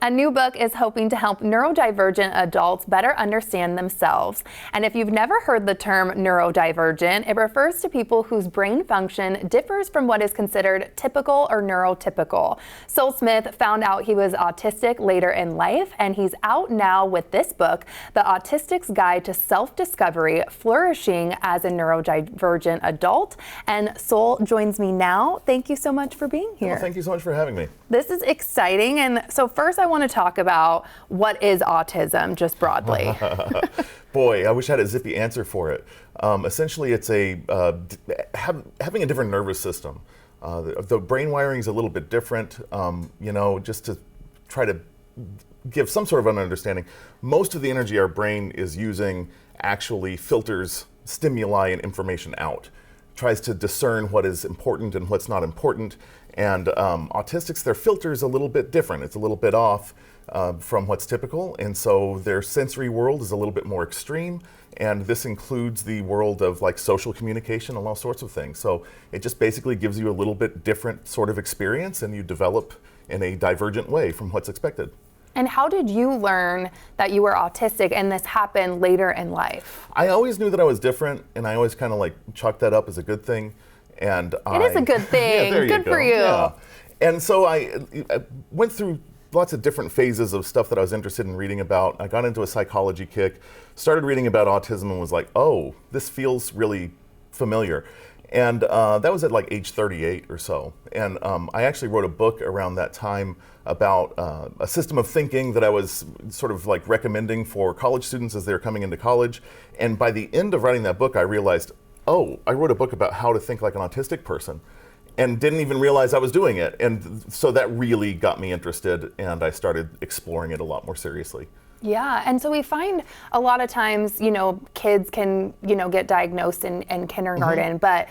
A new book is hoping to help neurodivergent adults better understand themselves. And if you've never heard the term neurodivergent, it refers to people whose brain function differs from what is considered typical or neurotypical. Sol Smith found out he was autistic later in life, and he's out now with this book, The Autistic's Guide to Self-Discovery, Flourishing as a Neurodivergent Adult. And Sol joins me now. Thank you so much for being here. Well, thank you so much for having me. This is exciting. And so first I want to talk about what is autism, just broadly. Boy, I wish I had a zippy answer for it. Essentially, it's having a different nervous system. The brain wiring is a little bit different, just to try to give some sort of an understanding. Most of the energy our brain is using actually filters stimuli and information out, tries to discern what is important and what's not important. And autistics, their filter is a little bit different. It's a little bit off from what's typical, and so their sensory world is a little bit more extreme, and this includes the world of like social communication and all sorts of things. So it just basically gives you a little bit different sort of experience, and you develop in a divergent way from what's expected. And how did you learn that you were autistic and this happened later in life? I always knew that I was different, and I always kind of like chalked that up as a good thing. And it is a good thing. Yeah, good for you. Yeah. And so I went through lots of different phases of stuff that I was interested in reading about. I got into a psychology kick, started reading about autism, and was like, oh, this feels really familiar. And that was at like age 38 or so. And I actually wrote a book around that time about a system of thinking that I was sort of like recommending for college students as they were coming into college. And by the end of writing that book, I realized, oh, I wrote a book about how to think like an autistic person, and didn't even realize I was doing it. And so that really got me interested, and I started exploring it a lot more seriously. Yeah, and so we find a lot of times, kids can, get diagnosed in kindergarten, but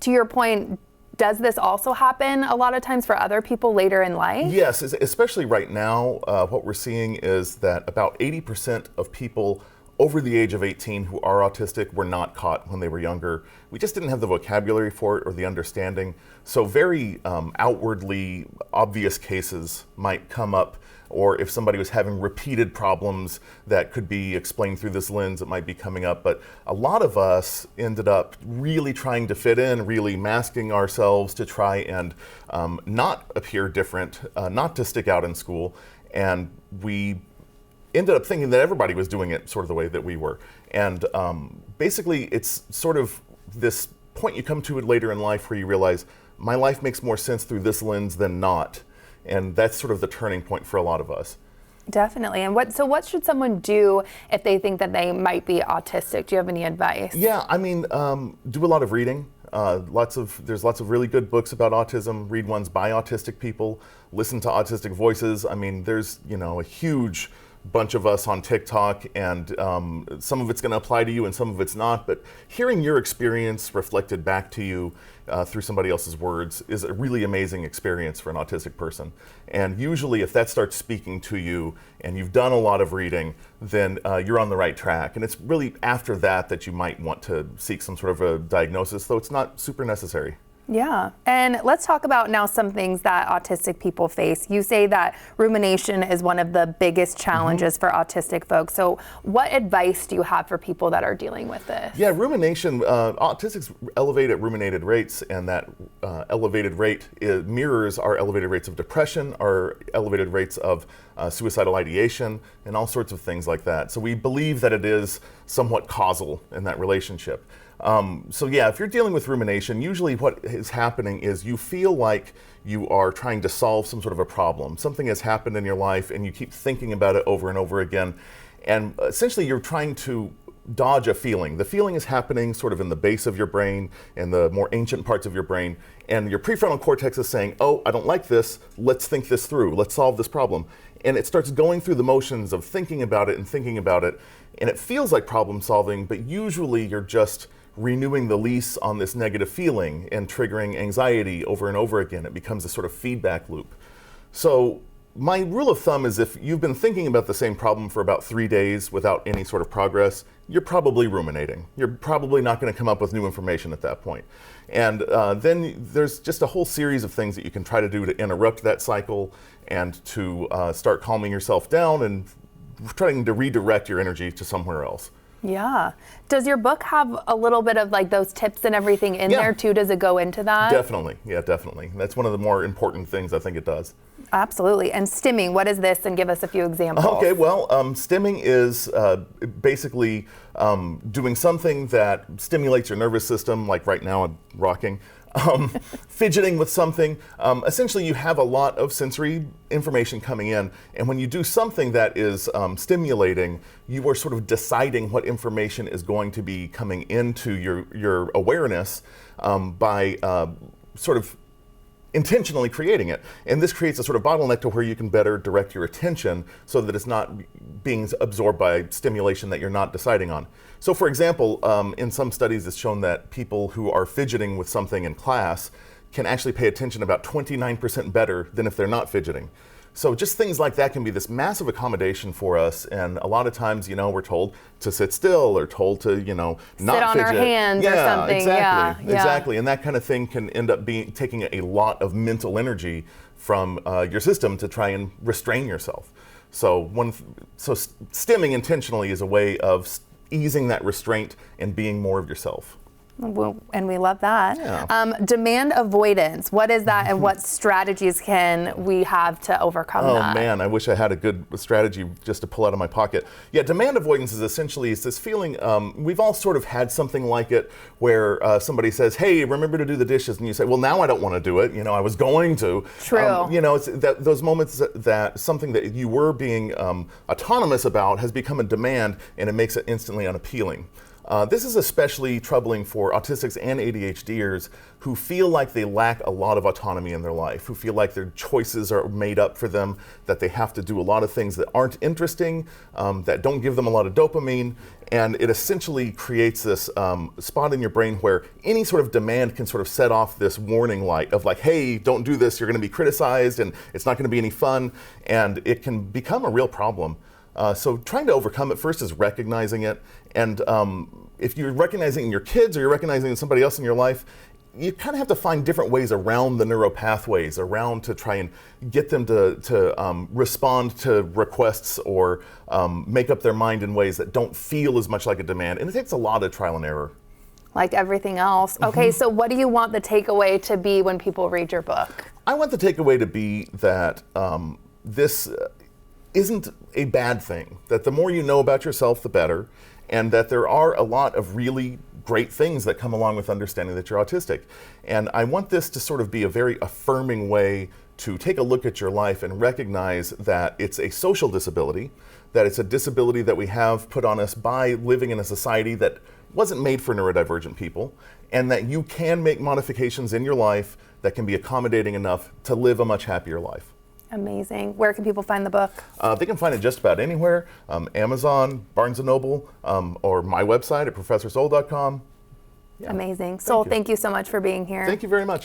to your point, does this also happen a lot of times for other people later in life? Yes, especially right now, what we're seeing is that about 80% of people over the age of 18 who are autistic were not caught when they were younger. We just didn't have the vocabulary for it or the understanding. So very outwardly obvious cases might come up, or if somebody was having repeated problems that could be explained through this lens, it might be coming up. But a lot of us ended up really trying to fit in, really masking ourselves to try and not appear different, not to stick out in school. And we ended up thinking that everybody was doing it sort of the way that we were. And basically, it's sort of this point you come to it later in life where you realize, my life makes more sense through this lens than not. And that's sort of the turning point for a lot of us. Definitely. And what should someone do if they think that they might be autistic? Do you have any advice? Yeah, I mean, do a lot of reading. There's lots of really good books about autism. Read ones by autistic people. Listen to autistic voices. I mean, there's a huge bunch of us on TikTok, and some of it's going to apply to you and some of it's not, but hearing your experience reflected back to you through somebody else's words is a really amazing experience for an autistic person. And usually if that starts speaking to you and you've done a lot of reading, then you're on the right track. And it's really after that that you might want to seek some sort of a diagnosis, though it's not super necessary. Yeah, and let's talk about now some things that autistic people face. You say that rumination is one of the biggest challenges for autistic folks. So what advice do you have for people that are dealing with this? Yeah, rumination, autistics elevate at ruminated rates, and that elevated rate mirrors our elevated rates of depression, our elevated rates of suicidal ideation, and all sorts of things like that. So we believe that it is somewhat causal in that relationship. So yeah, if you're dealing with rumination, usually what is happening is you feel like you are trying to solve some sort of a problem. Something has happened in your life and you keep thinking about it over and over again. And essentially you're trying to dodge a feeling. The feeling is happening sort of in the base of your brain and the more ancient parts of your brain. And your prefrontal cortex is saying, oh, I don't like this. Let's think this through. Let's solve this problem. And it starts going through the motions of thinking about it and thinking about it. And it feels like problem solving, but usually you're just renewing the lease on this negative feeling and triggering anxiety over and over again. It becomes a sort of feedback loop. So my rule of thumb is if you've been thinking about the same problem for about 3 days without any sort of progress, you're probably ruminating. You're probably not going to come up with new information at that point. And then there's just a whole series of things that you can try to do to interrupt that cycle and to start calming yourself down and trying to redirect your energy to somewhere else. Yeah. Does your book have a little bit of like those tips and everything in there too? Does it go into that? Definitely. Yeah, definitely. That's one of the more important things I think it does. Absolutely. And stimming, what is this? And give us a few examples. Okay, well, stimming is basically doing something that stimulates your nervous system, like right now I'm rocking. Fidgeting with something. Essentially, you have a lot of sensory information coming in, and when you do something that is stimulating, you are sort of deciding what information is going to be coming into your awareness by sort of intentionally creating it. And this creates a sort of bottleneck to where you can better direct your attention so that it's not being absorbed by stimulation that you're not deciding on. So for example, in some studies it's shown that people who are fidgeting with something in class can actually pay attention about 29% better than if they're not fidgeting. So just things like that can be this massive accommodation for us, and a lot of times, we're told to sit still or told to, not sit on fidget. Our hands or something. Exactly, Yeah, exactly. And that kind of thing can end up taking a lot of mental energy from your system to try and restrain yourself. So stimming intentionally is a way of easing that restraint and being more of yourself. And we love that. Yeah. Demand avoidance. What is that, and what strategies can we have to overcome that? Oh man, I wish I had a good strategy just to pull out of my pocket. Yeah, demand avoidance is essentially this feeling, we've all sort of had something like it where somebody says, hey, remember to do the dishes, and you say, well, now I don't want to do it. I was going to. True. It's those moments that something that you were being autonomous about has become a demand, and it makes it instantly unappealing. This is especially troubling for autistics and ADHDers who feel like they lack a lot of autonomy in their life, who feel like their choices are made up for them, that they have to do a lot of things that aren't interesting, that don't give them a lot of dopamine, and it essentially creates this spot in your brain where any sort of demand can sort of set off this warning light of like, hey, don't do this, you're going to be criticized, and it's not going to be any fun, and it can become a real problem. So trying to overcome it first is recognizing it, and if you're recognizing it in your kids or you're recognizing it in somebody else in your life, you kind of have to find different ways around the neural pathways, around to try and get them to respond to requests or make up their mind in ways that don't feel as much like a demand, and it takes a lot of trial and error. Like everything else. Okay, so what do you want the takeaway to be when people read your book? I want the takeaway to be that this isn't a bad thing, that the more you know about yourself, the better, and that there are a lot of really great things that come along with understanding that you're autistic. And I want this to sort of be a very affirming way to take a look at your life and recognize that it's a social disability, that it's a disability that we have put on us by living in a society that wasn't made for neurodivergent people, and that you can make modifications in your life that can be accommodating enough to live a much happier life. Amazing. Where can people find the book? They can find it just about anywhere, Amazon, Barnes & Noble, or my website at professorsoul.com. Yeah. Amazing. Soul, thank you so much for being here. Thank you very much.